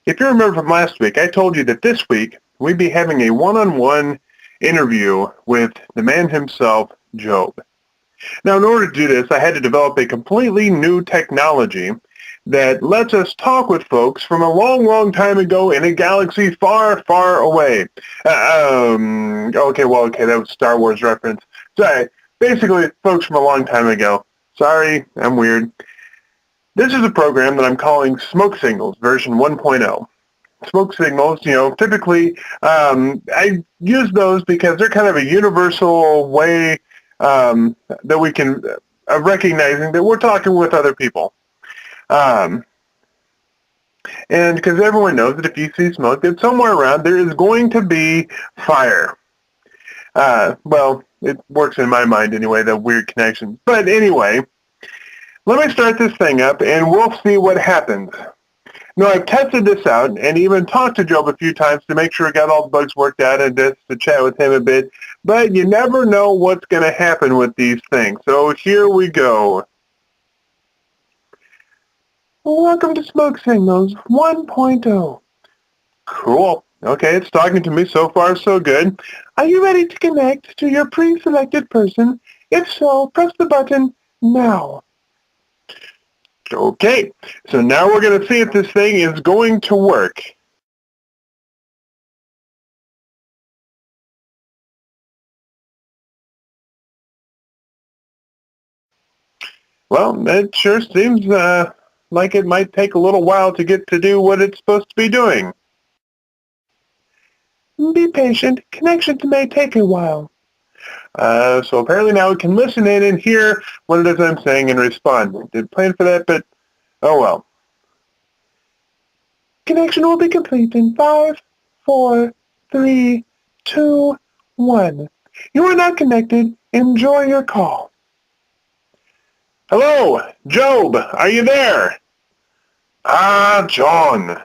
If you remember from last week, I told you that this week we'd be having a one-on-one interview with the man himself, Job. Now, in order to do this, I had to develop a completely new technology that lets us talk with folks from a long, long time ago in a galaxy far, far away. Okay, that was a Star Wars reference. Sorry, basically, folks from a long time ago. Sorry, I'm weird. This is a program that I'm calling Smoke Signals version 1.0. Smoke signals, typically I use those because they're kind of a universal way that we can recognizing that we're talking with other people. And because everyone knows that if you see smoke, that somewhere around there is going to be fire. Well, it works in my mind anyway, the weird connections. But anyway, let me start this thing up and we'll see what happens. No, I've tested this out and even talked to Job a few times to make sure I got all the bugs worked out and just to chat with him a bit. But you never know what's going to happen with these things. So here we go. Welcome to Smoke Signals 1.0. Cool. Okay, it's talking to me. So far, so good. Are you ready to connect to your pre-selected person? If so, press the button now. Okay, so now we're going to see if this thing is going to work. Well, it sure seems like it might take a little while to get to do what it's supposed to be doing. Be patient. Connections may take a while. So apparently now we can listen in and hear what it is I'm saying and respond. Didn't plan for that, but oh well. Connection will be complete in 5, 4, 3, 2, 1. You are not connected. Enjoy your call. Hello, Job, are you there? Ah, John.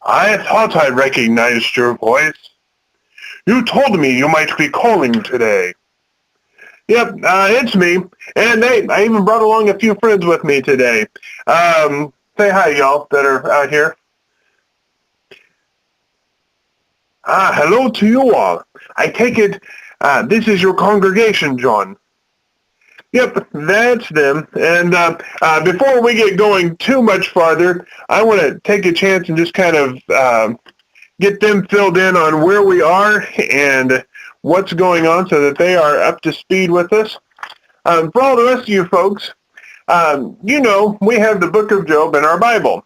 I thought I recognized your voice. You told me you might be calling today. Yep, it's me. And hey, I even brought along a few friends with me today. Say hi, y'all that are out here. Hello to you all. I take it this is your congregation, John. Yep, that's them. And before we get going too much farther, I want to take a chance and just kind of get them filled in on where we are and what's going on so that they are up to speed with us. For all the rest of you folks, we have the book of Job in our Bible.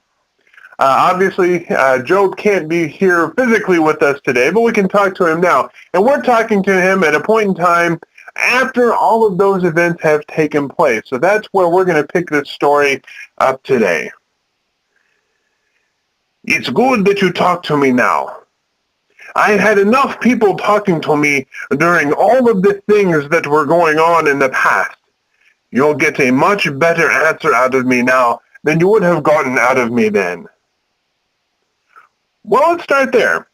Obviously, Job can't be here physically with us today, but we can talk to him now. And we're talking to him at a point in time after all of those events have taken place. So that's where we're going to pick this story up today. It's good that you talk to me now. I had enough people talking to me during all of the things that were going on in the past. You'll get a much better answer out of me now than you would have gotten out of me then. Well, let's start there.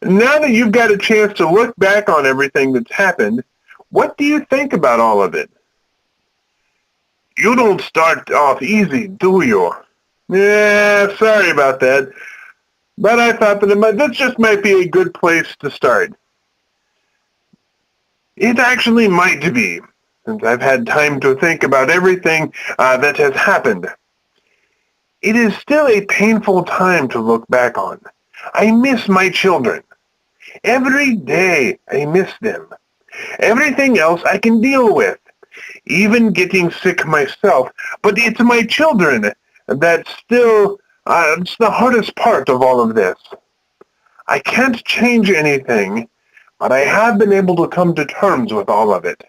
Now that you've got a chance to look back on everything that's happened, what do you think about all of it? You don't start off easy, do you? Yeah, sorry about that. But I thought that this just might be a good place to start. It actually might be, since I've had time to think about everything that has happened. It is still a painful time to look back on. I miss my children. Every day I miss them. Everything else I can deal with, even getting sick myself. But it's my children that's still it's the hardest part of all of this. I can't change anything, but I have been able to come to terms with all of it.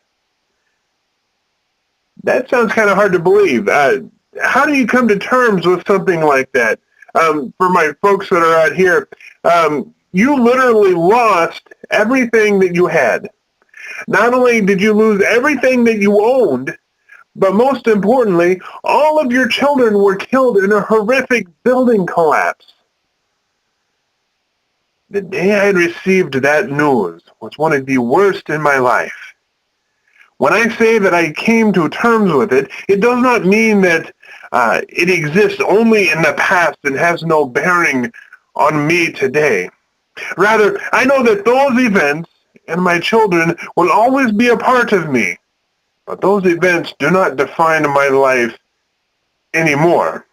That sounds kind of hard to believe. How do you come to terms with something like that? For my folks that are out here, you literally lost everything that you had. Not only did you lose everything that you owned, but most importantly, all of your children were killed in a horrific building collapse. The day I received that news was one of the worst in my life. When I say that I came to terms with it, it does not mean that it exists only in the past and has no bearing on me today. Rather, I know that those events and my children will always be a part of me. But those events do not define my life anymore.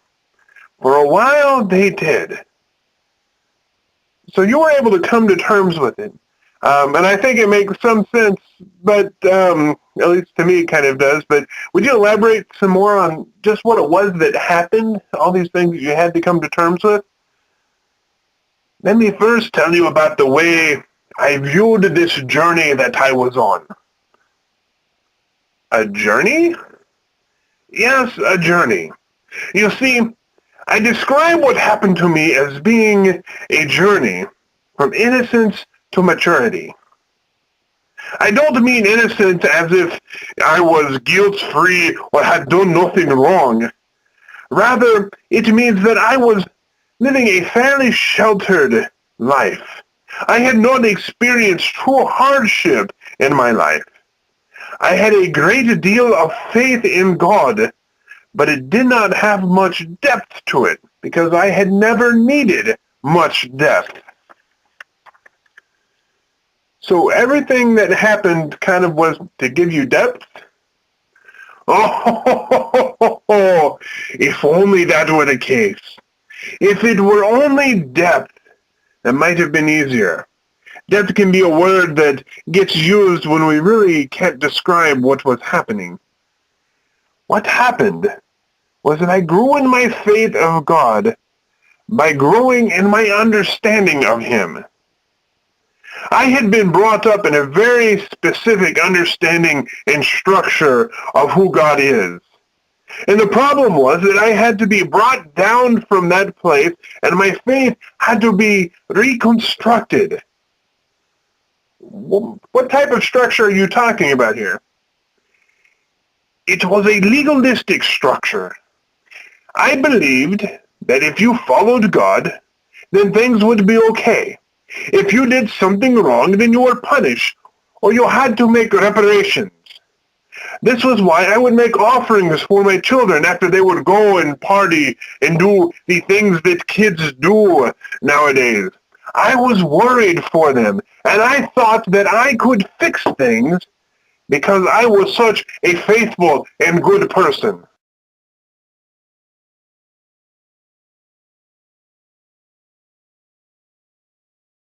For a while, they did. So you were able to come to terms with it. And I think it makes some sense, but at least to me it kind of does. But would you elaborate some more on just what it was that happened, all these things that you had to come to terms with? Let me first tell you about the way I viewed this journey that I was on. A journey? Yes, a journey. You see, I describe what happened to me as being a journey from innocence to maturity. I don't mean innocence as if I was guilt-free or had done nothing wrong. Rather, it means that I was living a fairly sheltered life. I had not experienced true hardship in my life. I had a great deal of faith in God, but it did not have much depth to it because I had never needed much depth. So everything that happened kind of was to give you depth? Oh, if only that were the case. If it were only depth, that might have been easier. Depth can be a word that gets used when we really can't describe what was happening. What happened was that I grew in my faith of God by growing in my understanding of Him. I had been brought up in a very specific understanding and structure of who God is. And the problem was that I had to be brought down from that place, and my faith had to be reconstructed. What type of structure are you talking about here? It was a legalistic structure. I believed that if you followed God, then things would be okay. If you did something wrong, then you were punished, or you had to make reparations. This was why I would make offerings for my children after they would go and party and do the things that kids do nowadays. I was worried for them, and I thought that I could fix things because I was such a faithful and good person.